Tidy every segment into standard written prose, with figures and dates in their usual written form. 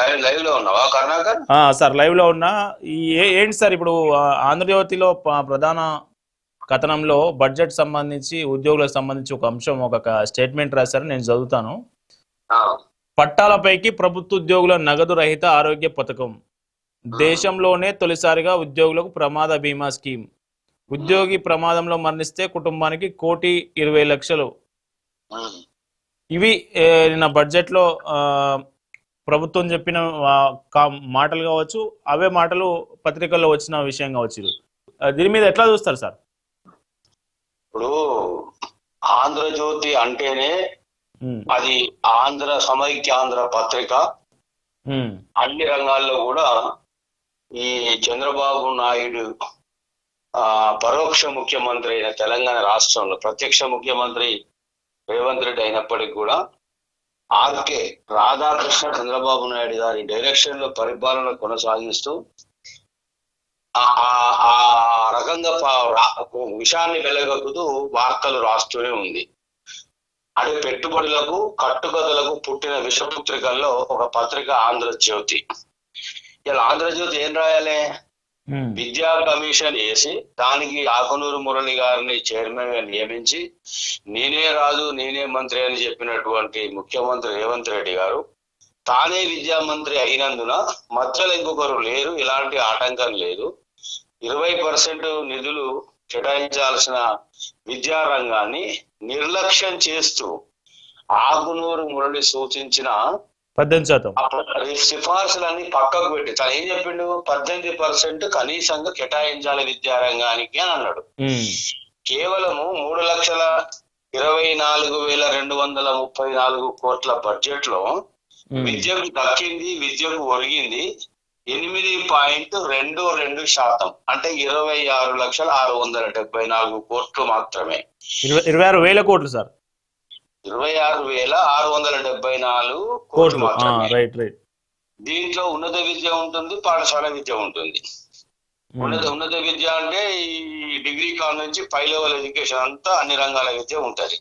Live లో ఉన్నావా Karunakar? Sir live లో ఉన్నా. ఏంటి సార్ ఇప్పుడు ఆంధ్రజ్యోతిలో ప్రధాన కథనంలో బడ్జెట్ సంబంధించి ఉద్యోగులకు సంబంధించి ఒక అంశం, ఒక స్టేట్మెంట్ రాశారు, నేను చదువుతాను. పట్టాలపైకి ప్రభుత్వ ఉద్యోగుల నగదు రహిత ఆరోగ్య పథకం, దేశంలోనే తొలిసారిగా ఉద్యోగులకు ప్రమాద బీమా స్కీమ్, ఉద్యోగి ప్రమాదంలో మరణిస్తే కుటుంబానికి 1,20,00,000. ఇవి నిన్న బడ్జెట్ లో ప్రభుత్వం చెప్పిన మాటలు కావచ్చు, అవే మాటలు పత్రికల్లో వచ్చిన విషయం కావచ్చు. దీని మీద ఎట్లా చూస్తారు సార్? ఇప్పుడు ఆంధ్రజ్యోతి అంటేనే అది ఆంధ్ర సమైక్యాంధ్ర పత్రిక. అన్ని రంగాల్లో కూడా ఈ చంద్రబాబు నాయుడు పరోక్ష ముఖ్యమంత్రి అయిన తెలంగాణ రాష్ట్రంలో ప్రత్యక్ష ముఖ్యమంత్రి రేవంత్ రెడ్డి అయినప్పటికీ కూడా ఆర్కే రాధాకృష్ణ చంద్రబాబు నాయుడు గారి డైరెక్షన్ లో పరిపాలన కొనసాగిస్తూ ఆ రకంగా విషయాన్ని వెలగక్కుతూ వార్తలు రాస్తూనే ఉంది. అదే పెట్టుబడులకు కట్టుకథలకు పుట్టిన విషపత్రికల్లో ఒక పత్రిక ఆంధ్రజ్యోతి. ఇలా ఆంధ్రజ్యోతి ఏం రాయాలి? విద్యా కమిషన్ వేసి దానికి ఆకునూరు మురళి గారిని చైర్మన్ గా నియమించి నేనే రాజు నేనే మంత్రి అని చెప్పినటువంటి ముఖ్యమంత్రి రేవంత్ రెడ్డి గారు తానే విద్యా మంత్రి అయినందున మధ్యలో ఇంకొకరు లేరు, ఇలాంటి ఆటంకం లేదు, 20% నిధులు కేటాయించాల్సిన విద్యారంగాన్ని నిర్లక్ష్యం చేస్తూ ఆకునూరు మురళి సూచించిన 18% సిఫార్సులన్నీ పక్కకు పెట్టి తను ఏం చెప్పిండు? 18% కనీసంగా కేటాయించాలి విద్యారంగానికి అని అన్నాడు. కేవలము 3,24,234 కోట్ల బడ్జెట్ లో విద్యకు దక్కింది, విద్యకు ఒరిగింది 8.22%, అంటే 26,674 కోట్లు మాత్రమే. 26,000 కోట్లు సార్, 26,674 కోట్లు మాత్రమే. దీంట్లో ఉన్నత విద్య ఉంటుంది, పాఠశాల విద్య ఉంటుంది. ఉన్నత విద్య అంటే ఈ డిగ్రీ కాలేజ్ నుంచి 5 లెవెల్ ఎడ్యుకేషన్ అంతా అన్ని రంగాల విద్య ఉంటది.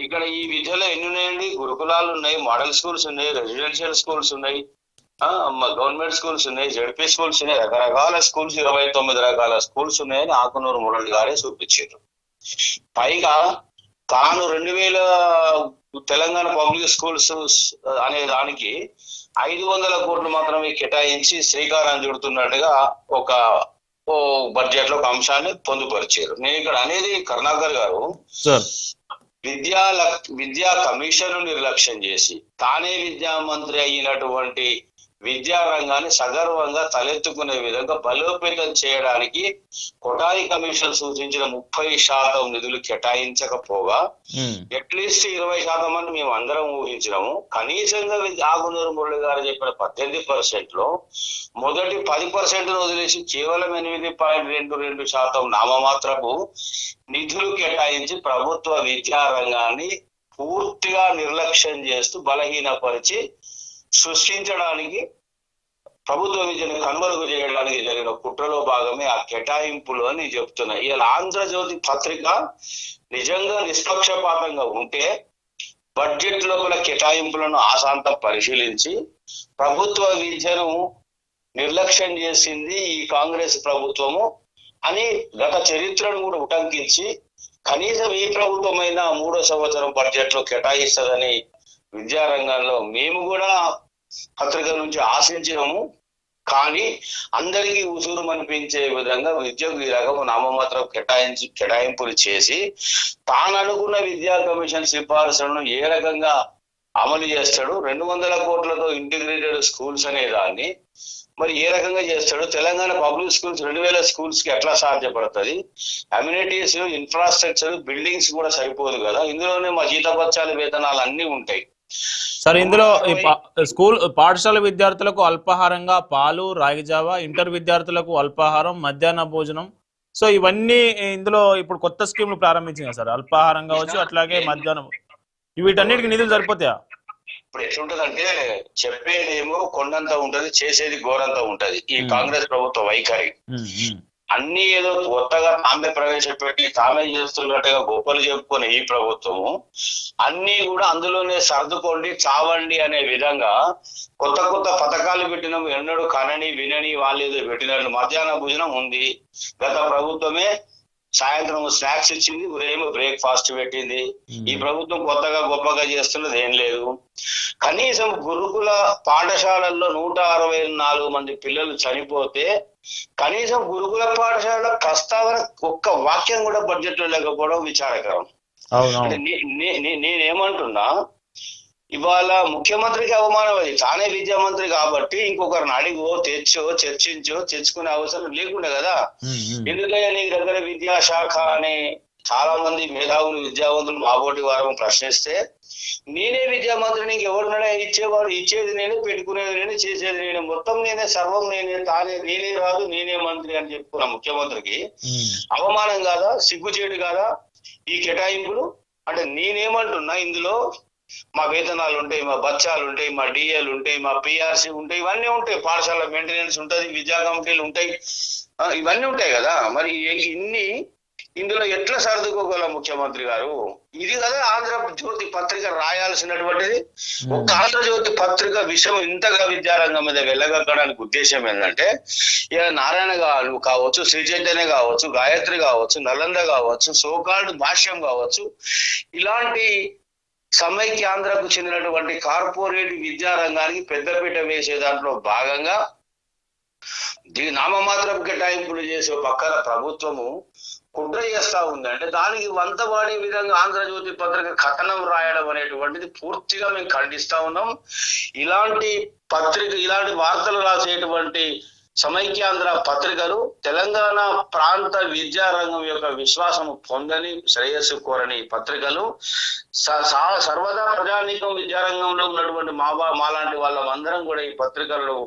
ఇక్కడ ఈ విద్యలో ఎన్ని ఉన్నాయండి? గురుకులాలు ఉన్నాయి, మోడల్ స్కూల్స్ ఉన్నాయి, రెసిడెన్షియల్ స్కూల్స్ ఉన్నాయి, గవర్నమెంట్ స్కూల్స్ ఉన్నాయి, జడ్పీ స్కూల్స్ ఉన్నాయి, రకరకాల స్కూల్స్ 29 రకాల స్కూల్స్ ఉన్నాయని ఆకునూరు మురళి గారే చూపించారు. పైగా తాను 2000 తెలంగాణ పబ్లిక్ స్కూల్స్ అనే దానికి 500 కోట్లు మాత్రమే కేటాయించి శ్రీకారం చుడుతున్నట్టుగా ఒక బడ్జెట్ లో ఒక అంశాన్ని పొందుపరిచారు. నేను ఇక్కడ అనేది కరుణాకర్ గారు, విద్యా కమిషన్ నిర్లక్ష్యం చేసి తానే విద్యా మంత్రి అయినటువంటి విద్యా రంగాన్ని సగర్వంగా తలెత్తుకునే విధంగా బలోపేతం చేయడానికి కొఠారి కమిషన్ సూచించిన 30% నిధులు కేటాయించకపోగా అట్లీస్ట్ 20% అని మేము అందరం ఊహించినాము. కనీసంగా ఆకునూరు మురళి గారు చెప్పిన 18% లో మొదటి 10% వదిలేసి కేవలం 8.22% నామమాత్రపు నిధులు కేటాయించి ప్రభుత్వ విద్యా రంగాన్ని పూర్తిగా నిర్లక్ష్యం చేస్తూ బలహీనపరిచి సృష్టించడానికి, ప్రభుత్వ విద్యను కనుమరుగు చేయడానికి జరిగిన కుట్రలో భాగమే ఆ కేటాయింపులు అని చెప్తున్నా. ఇలా ఆంధ్రజ్యోతి పత్రిక నిజంగా నిష్పక్షపాతంగా ఉంటే బడ్జెట్ లోపల కేటాయింపులను ఆశాంతం పరిశీలించి ప్రభుత్వ విద్యను నిర్లక్ష్యం చేసింది ఈ కాంగ్రెస్ ప్రభుత్వము అని గత చరిత్రను కూడా ఉటంకించి కనీసం ఈ ప్రభుత్వమైనా 3వ సంవత్సరం బడ్జెట్ లో కేటాయిస్తుందని విద్యారంగంలో మేము కూడా పత్రిక నుంచి ఆశించినాము. కానీ అందరికీ ఉసూరు అనిపించే విధంగా విద్యకు ఈ రకము నామమాత్రం కేటాయింపులు చేసి తాను అనుకున్న విద్యా కమిషన్ సిఫార్సులను ఏ రకంగా అమలు చేస్తాడు? 200 కోట్లతో ఇంటిగ్రేటెడ్ స్కూల్స్ అనే దాన్ని మరి ఏ రకంగా చేస్తాడు? తెలంగాణ పబ్లిక్ స్కూల్స్ 2000 స్కూల్స్ కి ఎట్లా సాధ్యపడుతుంది? అమ్యూనిటీస్, ఇన్ఫ్రాస్ట్రక్చర్, బిల్డింగ్స్ కూడా సరిపోదు కదా. ఇందులోనే మా జీతపత్యాల వేతనాలు అన్ని ఉంటాయి సార్. ఇందులో పాఠశాల విద్యార్థులకు అల్పాహారంగా పాలు, రాగిజావ, ఇంటర్ విద్యార్థులకు అల్పాహారం, మధ్యాహ్న భోజనం, సో ఇవన్నీ ఇందులో ఇప్పుడు కొత్త స్కీమ్లు ప్రారంభించింది సార్. అల్పాహారం కావచ్చు, అట్లాగే మధ్యాహ్నం, వీటన్నిటికి నిధులు సరిపోతాయా? ఇప్పుడు ఎట్లుంటదంటే చెప్పేదేమో కొండంతా ఉంటది, చేసేది ఘోరంతా ఉంటది ఈ కాంగ్రెస్ ప్రభుత్వ వైఖరి. అన్ని ఏదో కొత్తగా తామే ప్రవేశపెట్టి తామే చేస్తున్నట్టుగా గొప్పలు చెప్పుకునే ఈ ప్రభుత్వము అన్ని కూడా అందులోనే సర్దుకోండి చావండి అనే విధంగా కొత్త కొత్త పథకాలు పెట్టినాం. ఎన్నడూ కనని వినని వాళ్ళు ఏదో పెట్టినట్లు మధ్యాహ్న భోజనం ఉంది. గత ప్రభుత్వమే సాయంత్రం స్నాక్స్ ఇచ్చింది, ఉదయం బ్రేక్ఫాస్ట్ పెట్టింది. ఈ ప్రభుత్వం కొత్తగా గొప్పగా చేస్తున్నది ఏం లేదు. కనీసం గురుకుల పాఠశాలల్లో 164 మంది పిల్లలు చనిపోతే కనీసం గురుకుల పాఠశాల ప్రస్తావన ఒక్క వాక్యం కూడా బడ్జెట్ లో లేకపోవడం విచారకరం. అంటే నేనేమంటున్నా, ఇవాళ ముఖ్యమంత్రికి అవమానం అది. తానే విద్యామంత్రి కాబట్టి ఇంకొకరిని అడిగో తెచ్చో చర్చించో తెచ్చుకునే అవసరం లేకుండా కదా. ఎందుకయ్యా నీ దగ్గర విద్యాశాఖ అనే చాలా మంది మేధావులు విద్యావంతులు మాబోటి వారం ప్రశ్నిస్తే నేనే విద్యామంత్రిని ఎవరున్నాడే ఇచ్చేవాడు, ఇచ్చేది నేనే, పెట్టుకునేది నేనే, చేసేది నేనే, మొత్తం నేనే, సర్వం నేనే, నేనే రాదు నేనే మంత్రి అని చెప్పుకున్న ముఖ్యమంత్రికి అవమానం కాదా, సిగ్గుచేటు కాదా ఈ కేటాయింపులు? అంటే నేనేమంటున్నా, ఇందులో మా వేతనాలు ఉంటాయి, మా బచ్చాలు ఉంటాయి, మా డిఏలు ఉంటాయి, మా పిఆర్సీ ఉంటాయి, ఇవన్నీ ఉంటాయి, పాఠశాల మెయింటెనెన్స్ ఉంటుంది, విద్యా కమిటీలు ఉంటాయి, ఇవన్నీ ఉంటాయి కదా. మరి ఇన్ని ఇందులో ఎట్లా సర్దుకోగల ముఖ్యమంత్రి గారు? ఇది కదా ఆంధ్రజ్యోతి పత్రిక రాయాల్సినటువంటిది. ఒక ఆంధ్రజ్యోతి పత్రిక విషయం ఇంతగా విద్యారంగం మీద వెళ్ళగక్కడానికి ఉద్దేశం ఏంటంటే, ఇక నారాయణ గారు కావచ్చు, శ్రీ చైతన్య కావచ్చు, గాయత్రి కావచ్చు, నలంద కావచ్చు, సోకాల్డ్ భాష్యం కావచ్చు, ఇలాంటి సమైక్యాంధ్రకు చెందినటువంటి కార్పొరేట్ విద్యారంగానికి పెద్దపీట వేసే దాంట్లో భాగంగా నామమాత్రం కేటాయింపులు చేసే పక్కన ప్రభుత్వము కుట్ర చేస్తా ఉంది. అంటే దానికి వంతవాడే విధంగా ఆంధ్రజ్యోతి పత్రిక కథనం రాయడం అనేటువంటిది పూర్తిగా మేము ఖండిస్తా ఉన్నాం. ఇలాంటి వార్తలు రాసేటువంటి సమైక్యాంధ్ర పత్రికలు తెలంగాణ ప్రాంత విద్యారంగం యొక్క విశ్వాసం పొందని, శ్రేయస్సు కోరని పత్రికలు సర్వదా ప్రజానీకం విద్యారంగంలో ఉన్నటువంటి మాలాంటి వాళ్ళందరం కూడా ఈ పత్రికలను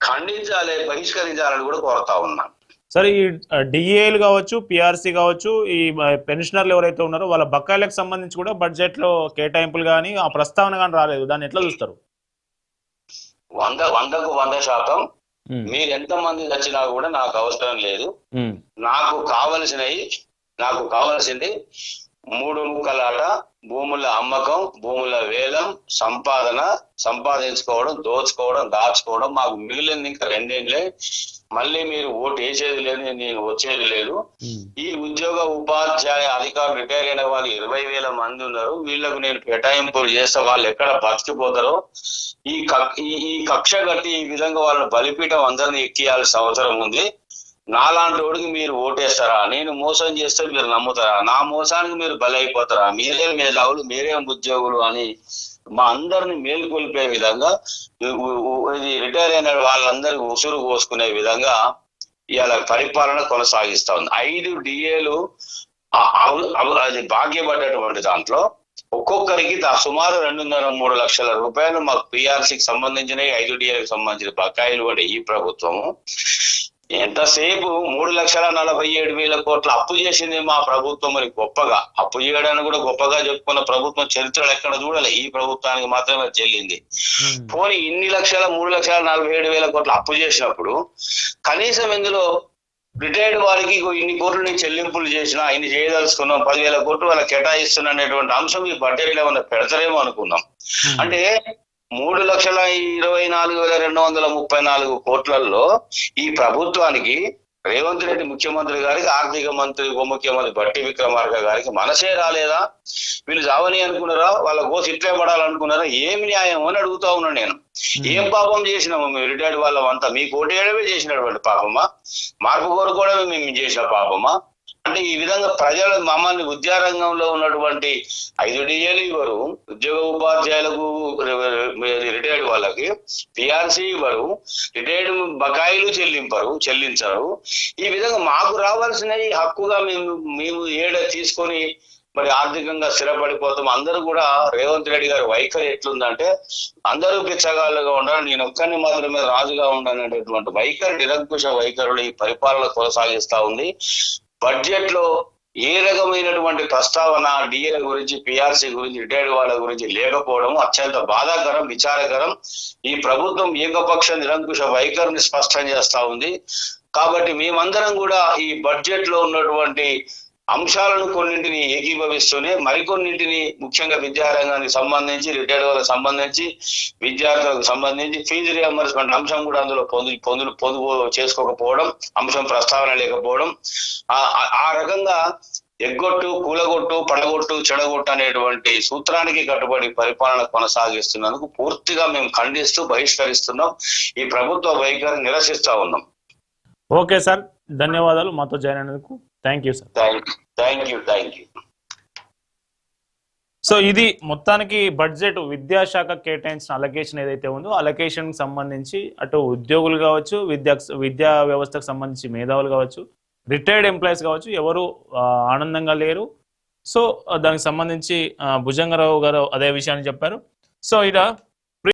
ఖండించాలి, బహిష్కరించాలని కూడా కోరుతా ఉన్నాం. సరే, ఈ డిఏలు కావచ్చు, పిఆర్సీ కావచ్చు, ఈ పెన్షనర్లు ఎవరైతే ఉన్నారో వాళ్ళ బకాయిలకు సంబంధించి కూడా బడ్జెట్ లో కేటాయింపులు కానీ ఆ ప్రస్తావన కానీ రాలేదు. దాన్ని ఎట్లా చూస్తారు? 100కు 100% మీరు ఎంత మంది వచ్చినా కూడా నాకు అవసరం లేదు. నాకు కావలసింది 3 ముక్కలాట, భూముల అమ్మకం, భూముల వేలం, సంపాదించుకోవడం, దోచుకోవడం, దాచుకోవడం. మాకు మిగిలింది ఇంకా 2 ఏళ్ళే. మళ్ళీ మీరు ఓటు వేసేది లేదు, నేను వచ్చేది లేదు. ఈ ఉద్యోగ ఉపాధ్యాయ అధికారులు రిటైర్ అయిన వాళ్ళు 20,000 మంది ఉన్నారు. వీళ్ళకు నేను కేటాయింపులు చేస్తే వాళ్ళు ఎక్కడ బతికిపోతారో ఈ కక్ష కట్టి ఈ విధంగా వాళ్ళని బలిపీఠం అందరినీ ఎక్కియాల్సిన అవసరం ఉంది. నాలాంటి వాడికి మీరు ఓటేస్తారా? నేను మోసం చేస్తే మీరు నమ్ముతారా? నా మోసానికి మీరు బలి అయిపోతారా? మీరే మేధావులు, మీరే ఉద్యోగులు అని మా అందరిని మేలుకొల్పే విధంగా, ఇది రిటైర్ అయిన వాళ్ళందరికీ ఉసురు పోసుకునే విధంగా ఇవాళ పరిపాలన కొనసాగిస్తా ఉంది. 5 డిఏలు అది భాగ్యపడ్డటువంటి దాంట్లో ఒక్కొక్కరికి సుమారు 2.5-3 లక్షల రూపాయలు మాకు పిఆర్సీకి సంబంధించిన 5 డిఏలకు సంబంధించిన బకాయిలు కూడా ఈ ప్రభుత్వము ఎంతసేపు 3,47,000 కోట్ల అప్పు చేసింది మా ప్రభుత్వం. మరి గొప్పగా అప్పు చేయడానికి కూడా గొప్పగా చెప్పుకున్న ప్రభుత్వం చరిత్రలో ఎక్కడ చూడాలి, ఈ ప్రభుత్వానికి మాత్రమే చెల్లింది. పోనీ ఇన్ని 3,47,000 కోట్ల అప్పు చేసినప్పుడు కనీసం ఇందులో రిటైర్డ్ వారికి ఇన్ని కోట్లు నేను చెల్లింపులు చేసినా, ఇన్ని చేయదలుచుకున్నాం, 10,000 కోట్లు వాళ్ళకి కేటాయిస్తున్నా అనేటువంటి అంశం ఈ బడ్జెట్ లో ఏమన్నా పెడతారేమో అనుకున్నాం. అంటే 3,24,234 కోట్లలో ఈ ప్రభుత్వానికి రేవంత్ రెడ్డి ముఖ్యమంత్రి గారికి, ఆర్థిక మంత్రి ఉప ముఖ్యమంత్రి బట్టి విక్రమార్క గారికి మనసే రాలేదా? వీళ్ళు జావని అనుకున్నారా? వాళ్ళ కోసి ఇట్లే పడాలనుకున్నారా? ఏమి న్యాయం అని అడుగుతా ఉన్నాను నేను. ఏం పాపం చేసినాము మేము రిటైర్డ్ వాళ్ళమంతా? మీకు ఓటేయడమే చేసినటువంటి పాపమా? మార్పు కోరుకోవడమే మేము చేసిన పాపమా? అంటే ఈ విధంగా ప్రజలు మమ్మల్ని విద్యారంగంలో ఉన్నటువంటి 5 డిఏలు ఇవ్వరు, ఉద్యోగ ఉపాధ్యాయులకు రిటైర్డ్ వాళ్ళకి పిఆర్సీ ఇవ్వరు, రిటైర్డ్ బకాయిలు చెల్లించరు. ఈ విధంగా మాకు రావాల్సిన హక్కుగా మేము ఏడ తీసుకొని మరి ఆర్థికంగా స్థిరపడిపోతాం. అందరూ కూడా రేవంత్ రెడ్డి గారి వైఖరి ఎట్లుందంటే అందరూ పిచ్చగాళ్ళుగా ఉండాలి, నేను ఒక్కరిని మాత్రమే రాజుగా ఉండాలనేటువంటి వైఖరి, నిరంకుశ వైఖరులు ఈ పరిపాలన కొనసాగిస్తా ఉంది. బడ్జెట్ లో ఏ రకమైనటువంటి ప్రస్తావన డిఏల గురించి, పిఆర్సీ గురించి, రిటైర్డ్ వాళ్ళ గురించి లేకపోవడం అత్యంత బాధాకరం, విచారకరం. ఈ ప్రభుత్వం ఏకపక్ష నిరంకుశ వైఖరిని స్పష్టం చేస్తా ఉంది. కాబట్టి మేమందరం కూడా ఈ బడ్జెట్ లో ఉన్నటువంటి అంశాలను కొన్నింటిని ఏకీభవిస్తూనే మరికొన్నింటిని ముఖ్యంగా విద్యారంగానికి సంబంధించి రిటైర్డ్ వాళ్ళకి సంబంధించి విద్యార్థులకు సంబంధించి ఫీజు రియంబర్స్మెంట్ అంశం కూడా అందులో పొదుపు చేసుకోకపోవడం, అంశం ప్రస్తావన లేకపోవడం, ఆ రకంగా ఎగ్గొట్టు, కూలగొట్టు, పడగొట్టు, చెడగొట్టు అనేటువంటి సూత్రానికి కట్టుబడి పరిపాలన కొనసాగిస్తున్నందుకు పూర్తిగా మేము ఖండిస్తూ బహిష్కరిస్తున్నాం. ఈ ప్రభుత్వ వైఖరిని నిరసిస్తా ఉన్నాం. ఓకే సార్, ధన్యవాదాలు మాతో జాయిన్ అయినందుకు. Thank you sir. Thank you. So ఇది మొత్తానికి బడ్జెట్ విద్యాశాఖ కేటాయించిన అలొకేషన్ ఏదైతే ఉందో అలొకేషన్ కి సంబంధించి అటు ఉద్యోగులు కావచ్చు, విద్యా వ్యవస్థకు సంబంధించి మేధావులు కావచ్చు, రిటైర్డ్ ఎంప్లాయీస్ కావచ్చు, ఎవరు ఆనందంగా లేరు. సో దానికి సంబంధించి భుజంగరావు గారు అదే విషయాన్ని చెప్పారు. సో ఇక